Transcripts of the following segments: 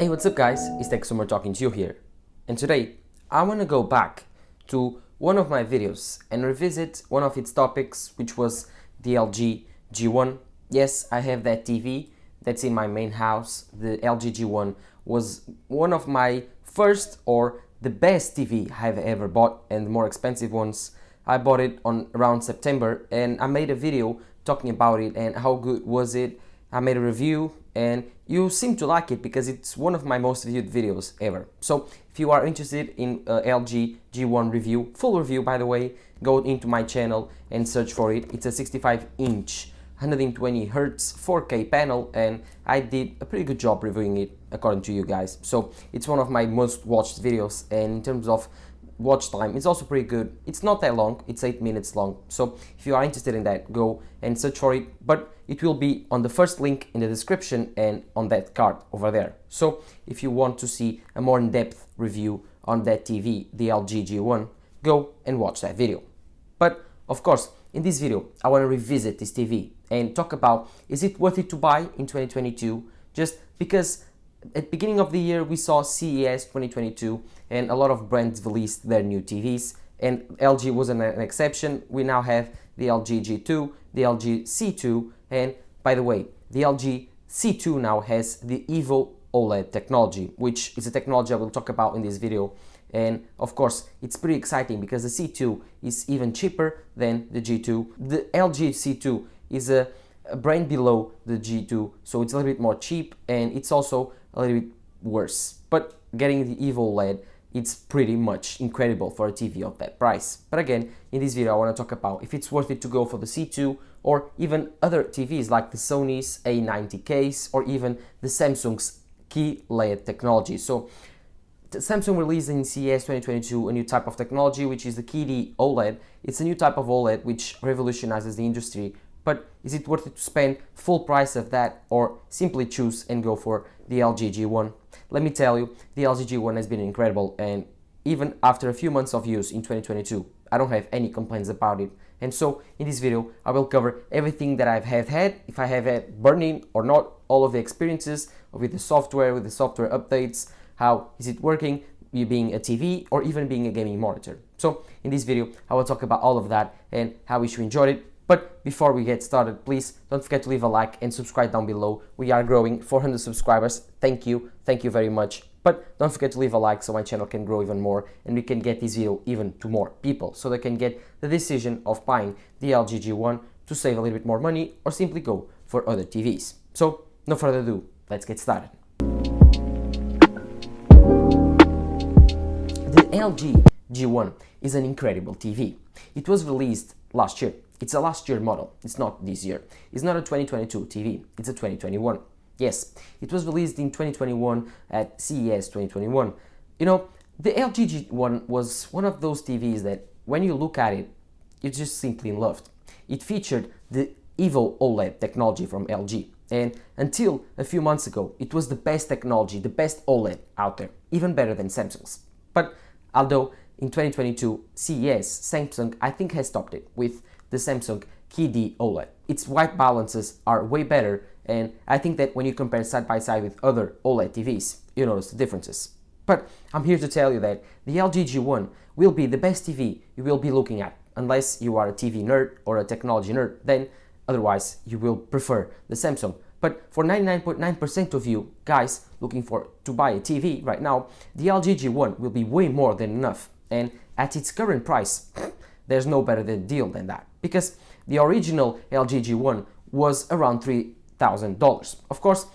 Hey, what's up guys, it's TechSummer talking to you here, and today I want to go back to one of my videos and revisit one of its topics, which was the LG G1. Yes, I have that TV that's in my main house. The LG G1 was one of my first or the best TV I've ever bought, and the more expensive ones. I bought it on around September and I made a video talking about it and how good was it. I made a review and you seem to like it because it's one of my most viewed videos ever. So if you are interested in LG G1 review, full review by the way, go into my channel and search for it. It's a 65-inch 120 Hz 4K panel and I did a pretty good job reviewing it according to you guys. So it's one of my most watched videos, and in terms of watch time it's also pretty good. It's not that long, it's 8 minutes long, so if you are interested in that, go and search for it, but it will be on the first link in the description and on that card over there. So if you want to see a more in-depth review on that TV, the LG G1, go and watch that video. But of course, in this video I want to revisit this TV and talk about, is it worth it to buy in 2022, just because at the beginning of the year we saw CES 2022 and a lot of brands released their new TVs, and LG wasn't an exception. We now have the LG G2, the LG C2, and by the way, the LG C2 now has the EVO OLED technology, which is a technology I will talk about in this video. And of course, it's pretty exciting because the C2 is even cheaper than the G2. The LG C2 is a brand below the G2, so it's a little bit more cheap and it's also a little bit worse. But getting the EVO OLED, it's pretty much incredible for a TV of that price. But again, in this video I want to talk about if it's worth it to go for the C2 or even other TVs like the Sony's A90Ks or even the Samsung's QLED technology. So Samsung released in CES 2022 a new type of technology, which is the QD OLED. It's a new type of OLED which revolutionizes the industry. But is it worth it to spend full price of that or simply choose and go for the LG G1? Let me tell you, the LG G1 has been incredible, and even after a few months of use in 2022, I don't have any complaints about it. And so in this video, I will cover everything that I've had, if I have had burn-in or not, all of the experiences with the software updates, how is it working, you being a TV or even being a gaming monitor. So in this video, I will talk about all of that and how we should enjoy it. But before we get started, please don't forget to leave a like and subscribe down below. We are growing 400 subscribers. Thank you very much. But don't forget to leave a like so my channel can grow even more and we can get this video even to more people, so they can get the decision of buying the LG G1 to save a little bit more money or simply go for other TVs. So no further ado, let's get started. The LG G1 is an incredible TV. It was released last year. It's a last year model, it's not this year. It's not a 2022 TV, it's a 2021. Yes, it was released in 2021 at CES 2021. You know, the LG G1 was one of those TVs that when you look at it, you're just simply loved. It featured the EVO OLED technology from LG. And until a few months ago, it was the best technology, the best OLED out there, even better than Samsung's. But although in 2022, CES, Samsung, I think has topped it with the Samsung QD OLED. Its white balances are way better, and I think that when you compare side by side with other OLED TVs, you notice the differences. But I'm here to tell you that the LG G1 will be the best TV you will be looking at, unless you are a TV nerd or a technology nerd, then otherwise you will prefer the Samsung. But for 99.9% of you guys looking to buy a TV right now, the LG G1 will be way more than enough, and at its current price, there's no better deal than that, because the original LG G1 was around $3,000. Of course,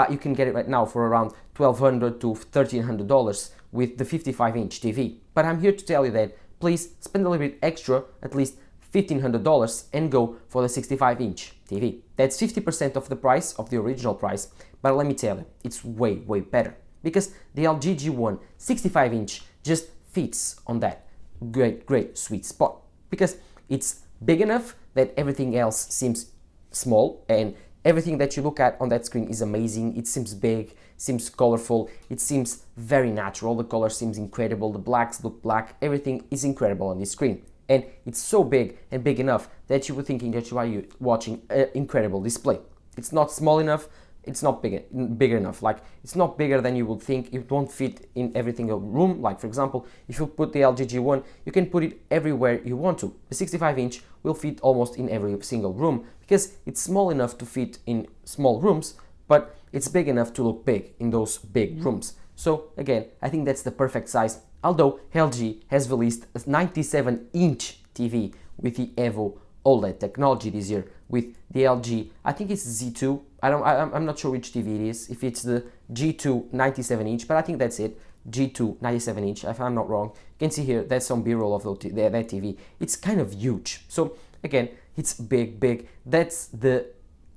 you can get it right now for around $1,200 to $1,300 with the 55-inch TV. But I'm here to tell you that please spend a little bit extra, at least $1,500, and go for the 65-inch TV. That's 50% of the price of the original price, but let me tell you, it's way better, because the LG G1 65-inch just fits on that great sweet spot, because it's big enough that everything else seems small and everything that you look at on that screen is amazing. It seems big, seems colorful, it seems very natural, the color seems incredible, the blacks look black, everything is incredible on this screen. And it's so big and big enough that you were thinking that you are watching an incredible display. It's not small enough, it's not big enough. Like, it's not bigger than you would think. It won't fit in every single room. Like, for example, if you put the LG G1, you can put it everywhere you want to. The 65-inch will fit almost in every single room because it's small enough to fit in small rooms, but it's big enough to look big in those big rooms. So again, I think that's the perfect size. Although LG has released a 97-inch TV with the EVO OLED technology this year with the LG, I think it's Z2. I'm not sure which TV it is, if it's the G2 97-inch, but I think that's it. G2 97-inch, if I'm not wrong. You can see here, that's some B-roll of that TV. It's kind of huge. So again, it's big. That's the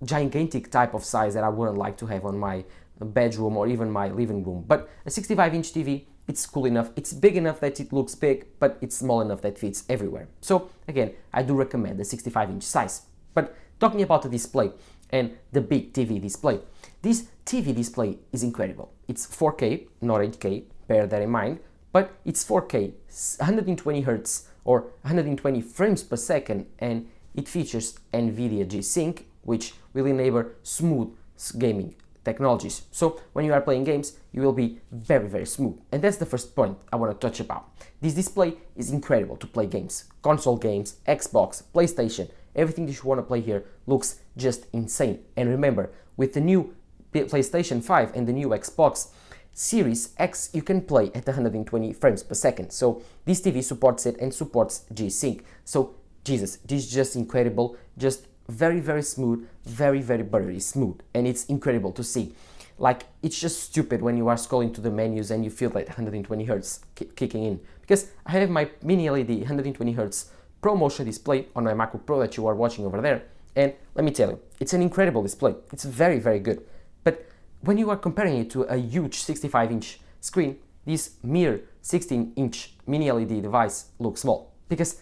gigantic type of size that I wouldn't like to have on my bedroom or even my living room. But a 65-inch TV, it's cool enough. It's big enough that it looks big, but it's small enough that it fits everywhere. So again, I do recommend the 65-inch size. But talking about the display and the big TV display, this TV display is incredible. It's 4K, not 8K, bear that in mind, but it's 4K, 120 Hz or 120 frames per second, and it features NVIDIA G-Sync, which will enable smooth gaming technologies. So when you are playing games, you will be very smooth. And that's the first point I want to touch about. This display is incredible to play games. Console games, Xbox, PlayStation, everything that you want to play here looks just insane. And remember, with the new PlayStation 5 and the new Xbox Series X, you can play at 120 frames per second. So this TV supports it and supports G-Sync. So Jesus, this is just incredible, just very smooth, very buttery smooth, and it's incredible to see. Like, it's just stupid when you are scrolling to the menus and you feel like 120 Hz kicking in, because I have my mini LED 120 Hz Pro Motion display on my MacBook Pro that you are watching over there, and let me tell you, it's an incredible display. It's very good. But when you are comparing it to a huge 65-inch screen, this mere 16-inch mini LED device looks small, because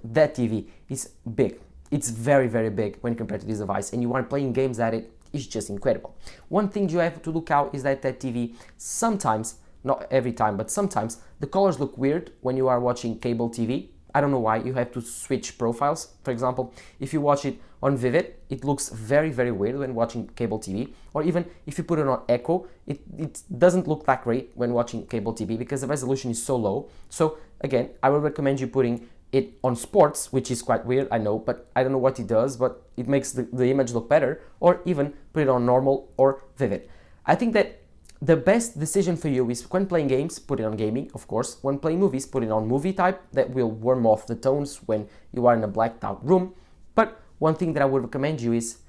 that TV is big. It's very big when compared to this device, and you are playing games at it, it's just incredible. One thing you have to look out is that TV sometimes, not every time, but sometimes the colors look weird when you are watching cable TV. I don't know why. You have to switch profiles. For example, if you watch it on Vivid, it looks very weird when watching cable TV, or even if you put it on Echo, it doesn't look that great when watching cable TV because the resolution is so low. So again, I would recommend you putting it on sports, which is quite weird, I know, but I don't know what it does, but it makes the image look better, or even put it on normal or Vivid. I think that the best decision for you is when playing games, put it on gaming, of course. When playing movies, put it on movie type. That will warm off the tones when you are in a blacked out room. But one thing that I would recommend you is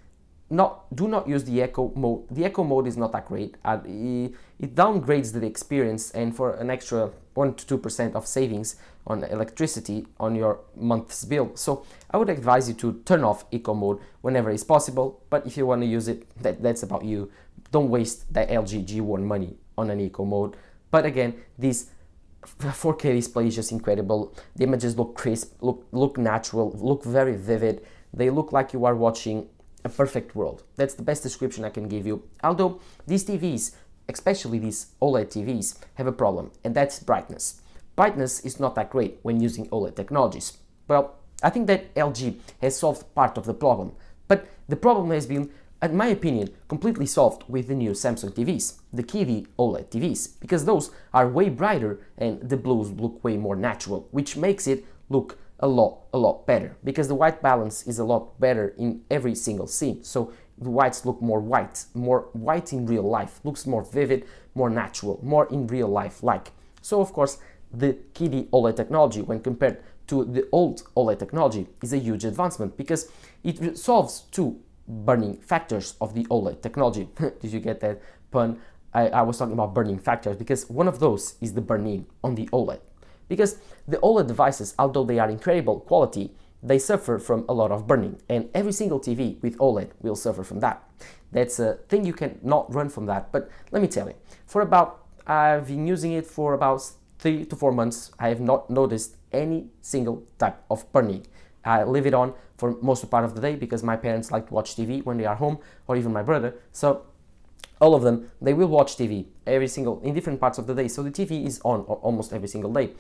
do not use the echo mode. The echo mode is not that great. It downgrades the experience, and for an extra 1 to 2% of savings on electricity on your month's bill. So I would advise you to turn off eco mode whenever it's possible, but if you want to use it, that's about you. Don't waste that LG G1 money on an eco mode. But again, this 4K display is just incredible. The images look crisp, look natural, look very vivid. They look like you are watching a perfect world. That's the best description I can give you. Although these TVs, especially these OLED TVs, have a problem, and that's brightness. Brightness is not that great when using OLED technologies. Well, I think that LG has solved part of the problem, but the problem has been, in my opinion, completely solved with the new Samsung TVs, the EVO OLED TVs, because those are way brighter and the blues look way more natural, which makes it look a lot better, because the white balance is a lot better in every single scene. So the whites look more white in real life, looks more vivid, more natural, more in real life like. So of course, the EVO OLED technology, when compared to the old OLED technology, is a huge advancement because it solves two burning factors of the OLED technology. Did you get that pun? I was talking about burning factors because one of those is the burn-in on the OLED. Because the OLED devices, although they are incredible quality, they suffer from a lot of burning, and every single TV with OLED will suffer from that. That's a thing you can not run from that, but let me tell you, I've been using it for about 3 to 4 months. I have not noticed any single type of burning. I leave it on for most of part of the day because my parents like to watch TV when they are home, or even my brother. So all of them, they will watch TV in different parts of the day. So the TV is on almost every single day.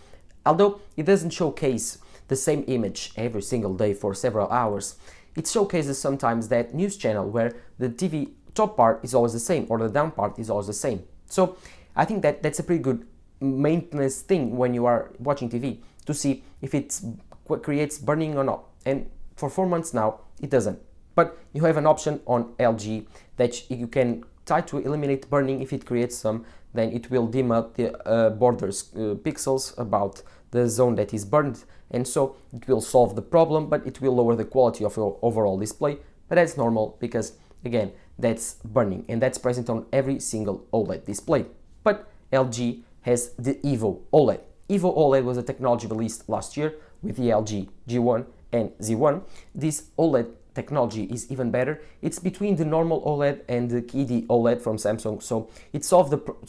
Although it doesn't showcase the same image every single day for several hours, it showcases sometimes that news channel where the TV top part is always the same, or the down part is always the same. So I think that that's a pretty good maintenance thing when you are watching TV, to see if it creates burning or not. And for 4 months now, it doesn't. But you have an option on LG that you can try to eliminate burning. If it creates some, then it will dim up the borders pixels about the zone that is burned, and so it will solve the problem, but it will lower the quality of your overall display. But that's normal because, again, that's burning, and that's present on every single OLED display. But LG has the EVO OLED. EVO OLED was a technology released last year with the LG G1 and Z1. This OLED technology is even better. It's between the normal OLED and the KD OLED from Samsung, so it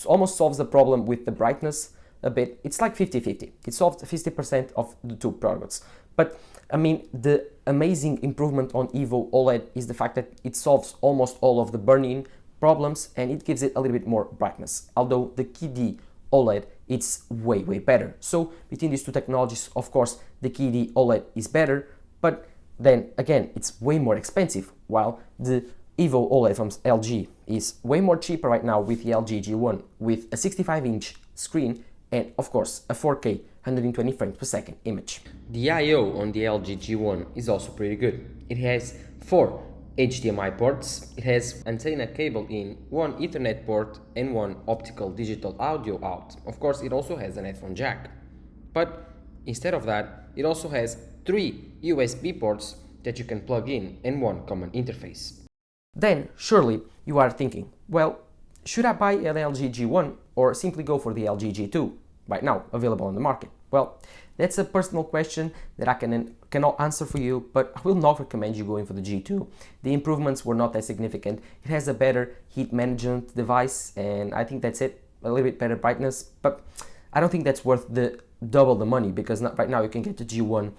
almost solves the problem with the brightness a bit. It's like 50-50. It solved 50% of the two products. But I mean, the amazing improvement on EVO OLED is the fact that it solves almost all of the burning problems, and it gives it a little bit more brightness. Although the KD OLED, it's way better. So between these two technologies, of course, the KD OLED is better, but then again, it's way more expensive, while the EVO OLED from LG is way more cheaper right now with the LG G1, with a 65-inch screen and of course a 4K 120 frames per second image. The I/O on the LG G1 is also pretty good. It has 4 HDMI ports, it has antenna cable in, 1 Ethernet port and 1 optical digital audio out. Of course, it also has an headphone jack. But instead of that, it also has 3 USB ports that you can plug in and 1 common interface. Then, surely, you are thinking, well, should I buy an LG G1 or simply go for the LG G2, right now available on the market? Well, that's a personal question that I cannot answer for you, but I will not recommend you going for the G2. The improvements were not that significant. It has a better heat management device, and I think that's it, a little bit better brightness, but I don't think that's worth the double the money, because right now you can get the G1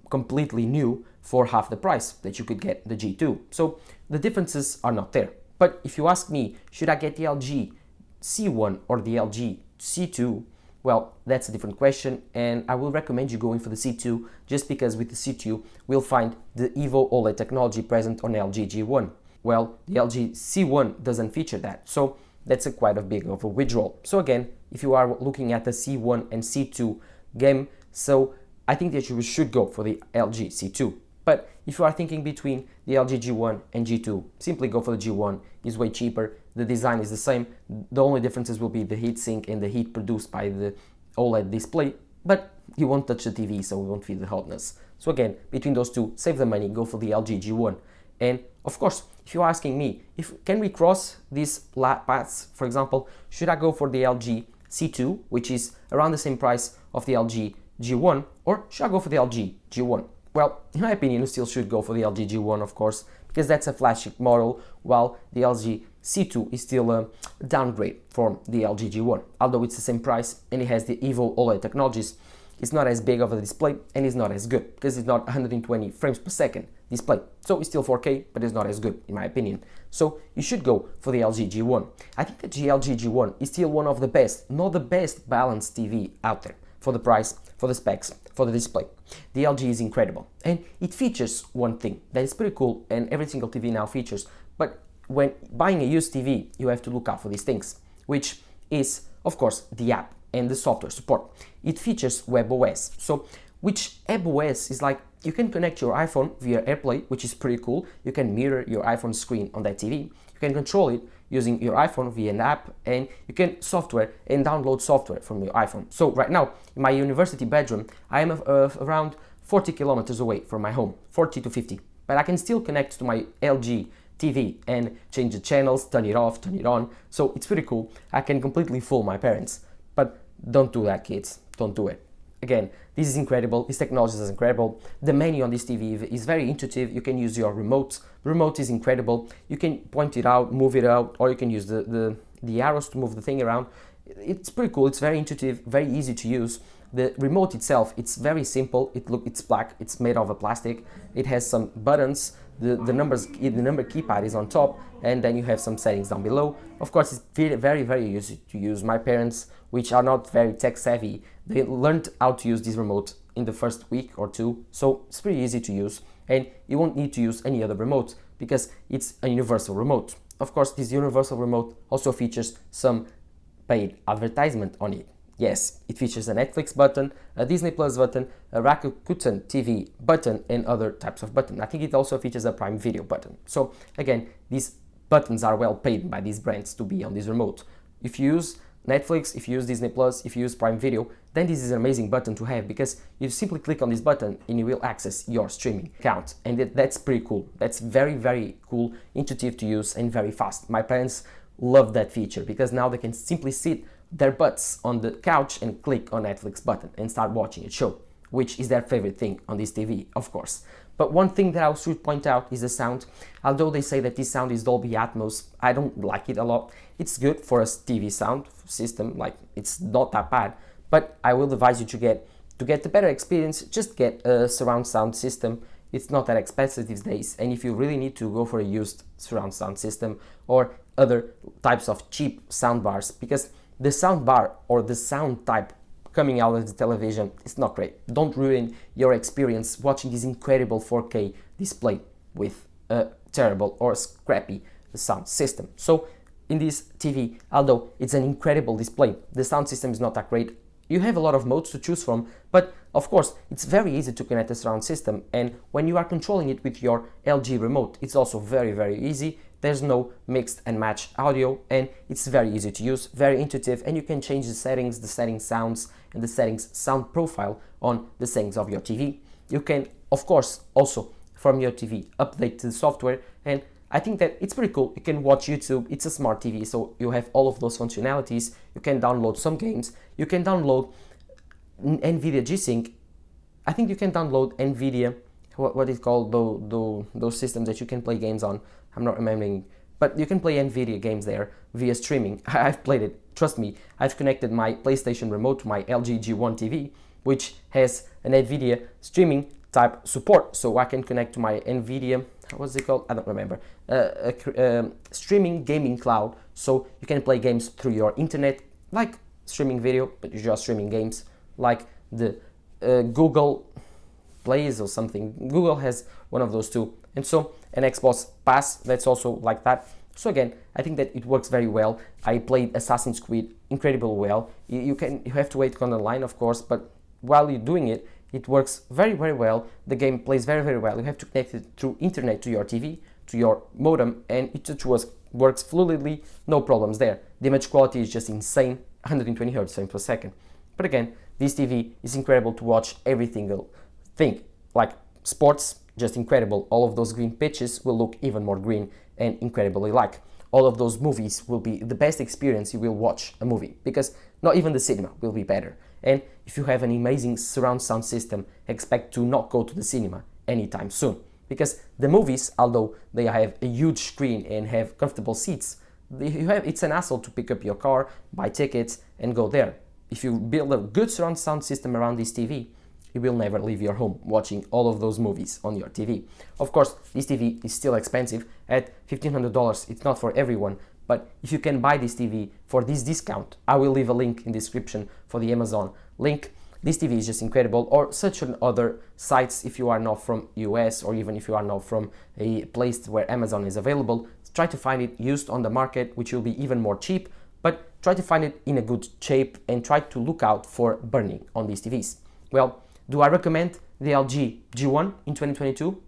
completely new for half the price that you could get the G2. So the differences are not there. But if you ask me, should I get the LG C1 or the LG C2? Well, that's a different question, and I will recommend you going for the C2 just because with the C2 we'll find the EVO OLED technology present on LG G1. Well, the LG C1 doesn't feature that, so that's quite a big of a withdrawal. So again, if you are looking at the C1 and C2 game, so I think that you should go for the LG C2. But if you are thinking between the LG G1 and G2, simply go for the G1. It's way cheaper, the design is the same, the only differences will be the heatsink and the heat produced by the OLED display, but you won't touch the TV, so you won't feel the hotness. So again, between those two, save the money, go for the LG G1. And of course, if you're asking me, can we cross these paths? For example, should I go for the LG C2, which is around the same price of the LG G1, or should I go for the LG G1? Well, in my opinion, you still should go for the LG G1, of course, because that's a flagship model, while the LG C2 is still a downgrade from the LG G1. Although it's the same price and it has the EVO OLED technologies, it's not as big of a display and it's not as good because it's not 120 frames per second display. So it's still 4K, but it's not as good in my opinion. So you should go for the LG G1. I think that the LG G1 is still one of the best, not the best balanced TV out there for the price, for the specs, for the display. The LG is incredible and it features one thing that is pretty cool and every single TV now features, but when buying a used TV you have to look out for these things, which is of course the app and the software support. It features WebOS, so which WebOS is like you can connect your iPhone via AirPlay, which is pretty cool. You can mirror your iPhone screen on that TV, you can control it using your iPhone via an app, and you can software and download software from your iPhone. So right now in my university bedroom I am around 40 kilometers away from my home, 40 to 50, but I can still connect to my LG TV and change the channels, turn it off, turn it on, so it's pretty cool. I can completely fool my parents, but don't do that, kids, don't do it. Again, this is incredible, this technology is incredible. The menu on this TV is very intuitive. You can use your remote. The remote is incredible. You can point it out, move it out, or you can use the arrows to move the thing around. It's pretty cool, it's very intuitive, very easy to use. The remote itself, it's very simple. It's black, it's made of a plastic. It has some buttons. The number keypad is on top, and then you have some settings down below. Of course, it's very easy to use. My parents, which are not very tech savvy, they learned how to use this remote in the first week or two, so it's pretty easy to use, and you won't need to use any other remote because it's a universal remote. of course, this universal remote also features some paid advertisement on it. Yes, it features a Netflix button, a Disney Plus button, a Rakuten TV button, and other types of buttons. I think it also features a Prime Video button. So again, these buttons are well paid by these brands to be on this remote. If you use Netflix, if you use Disney Plus, if you use Prime Video, then this is an amazing button to have, because you simply click on this button and you will access your streaming account. And that's pretty cool. That's very, very cool, intuitive to use, and very fast. My parents love that feature because now they can simply sit their butts on the couch and click on Netflix button and start watching a show, which is their favorite thing on this TV, of course. But one thing that I should point out is the sound. Although they say that this sound is Dolby Atmos, I don't like it a lot. It's good for a TV sound system, like it's not that bad, but I will advise you to get the better experience, just get a surround sound system. It's not that expensive these days, and if you really need to, go for a used surround sound system or other types of cheap sound bars, because the sound bar or the sound type coming out of the television is not great. Don't ruin your experience watching this incredible 4K display with a terrible or scrappy sound system. So in this TV, although it's an incredible display, the sound system is not that great. You have a lot of modes to choose from, but of course it's very easy to connect a surround system, and when you are controlling it with your LG remote, it's also very, very easy. There's no mixed and match audio, and it's very easy to use, very intuitive, and you can change the settings sounds, and the settings sound profile on the settings of your TV. You can, of course, also from your TV update the software, and I think that it's pretty cool. You can watch YouTube. It's a smart TV, so you have all of those functionalities. You can download some games. You can download NVIDIA G-Sync. I think you can download NVIDIA, what is called those systems that you can play games on. I'm not remembering, but you can play NVIDIA games there via streaming. I've played it. Trust me, I've connected my PlayStation remote to my LG G1 TV, which has an NVIDIA streaming type support, so I can connect to my NVIDIA, what's it called? I don't remember. Streaming gaming cloud, so you can play games through your internet, like streaming video, but you're just streaming games, like the Google Plays or something. Google has one of those too, and so an Xbox Pass that's also like that. So again, I think that it works very well. I played Assassin's Creed incredibly well. You have to wait on the line, of course, but while you're doing it, it works very, very well. The game plays very, very well. You have to connect it through internet to your TV, to your modem, and it just works fluidly, no problems there. The image quality is just insane, 120 Hz frames per second. But again, this TV is incredible to watch every single thing. Like sports, just incredible. All of those green pitches will look even more green and incredibly like. All of those movies will be the best experience you will watch a movie, because not even the cinema will be better. And if you have an amazing surround sound system, expect to not go to the cinema anytime soon, because the movies, although they have a huge screen and have comfortable seats, it's an hassle to pick up your car, buy tickets, and go there. If you build a good surround sound system around this TV, you will never leave your home watching all of those movies on your TV. Of course, this TV is still expensive at $1,500. It's not for everyone, but if you can buy this TV for this discount, I will leave a link in the description for the Amazon link. This TV is just incredible, or search on other sites if you are not from US, or even if you are not from a place where Amazon is available. Try to find it used on the market, which will be even more cheap, but try to find it in a good shape and try to look out for burning on these TVs. Well, do I recommend the LG G1 in 2022?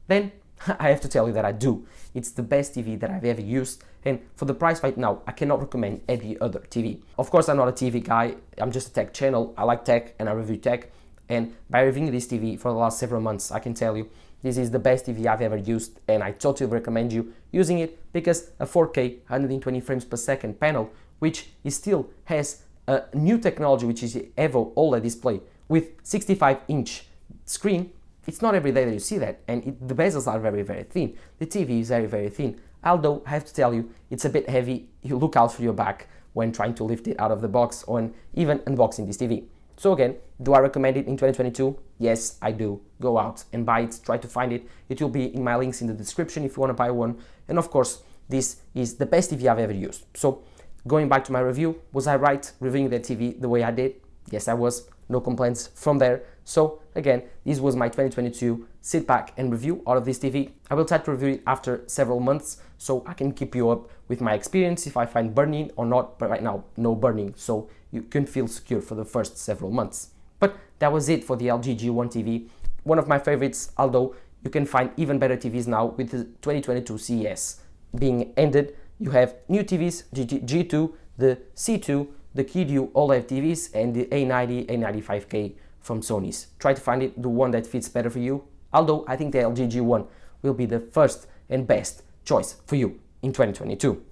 Then I have to tell you that I do. It's the best TV that I've ever used, and for the price right now, I cannot recommend any other TV. Of course, I'm not a TV guy, I'm just a tech channel. I like tech and I review tech, and by reviewing this TV for the last several months, I can tell you this is the best TV I've ever used, and I totally recommend you using it, because a 4K 120 frames per second panel, which still has a new technology, which is the EVO OLED display with 65-inch screen. It's not every day that you see that, and the bezels are very, very thin. The TV is very, very thin. Although, I have to tell you, it's a bit heavy. You look out for your back when trying to lift it out of the box, or even unboxing this TV. So again, do I recommend it in 2022? Yes, I do. Go out and buy it, try to find it. It will be in my links in the description if you want to buy one. And of course, this is the best TV I've ever used. So, going back to my review, was I right reviewing that TV the way I did? Yes, I was. No complaints from there. So again, this was my 2022 sit back and review out of this TV. I will try to review it after several months so I can keep you up with my experience if I find burning or not, but right now no burning, so you can feel secure for the first several months. But that was it for the LG G1 TV, one of my favorites, although you can find even better TVs now with the 2022 CES being ended. You have new TVs, G2, the C2, the EVO OLED TVs, and the A90, A95K from Sony's. Try to find the one that fits better for you, although I think the LG G1 will be the first and best choice for you in 2022.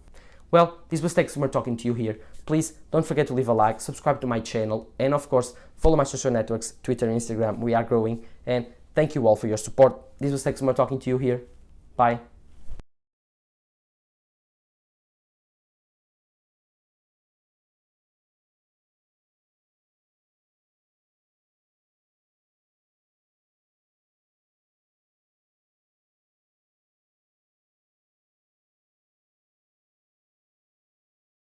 Well, this was Tech Summer talking to you here. Please don't forget to leave a like, subscribe to my channel, and of course, follow my social networks, Twitter and Instagram. We are growing, and thank you all for your support. This was Tech Summer talking to you here. Bye.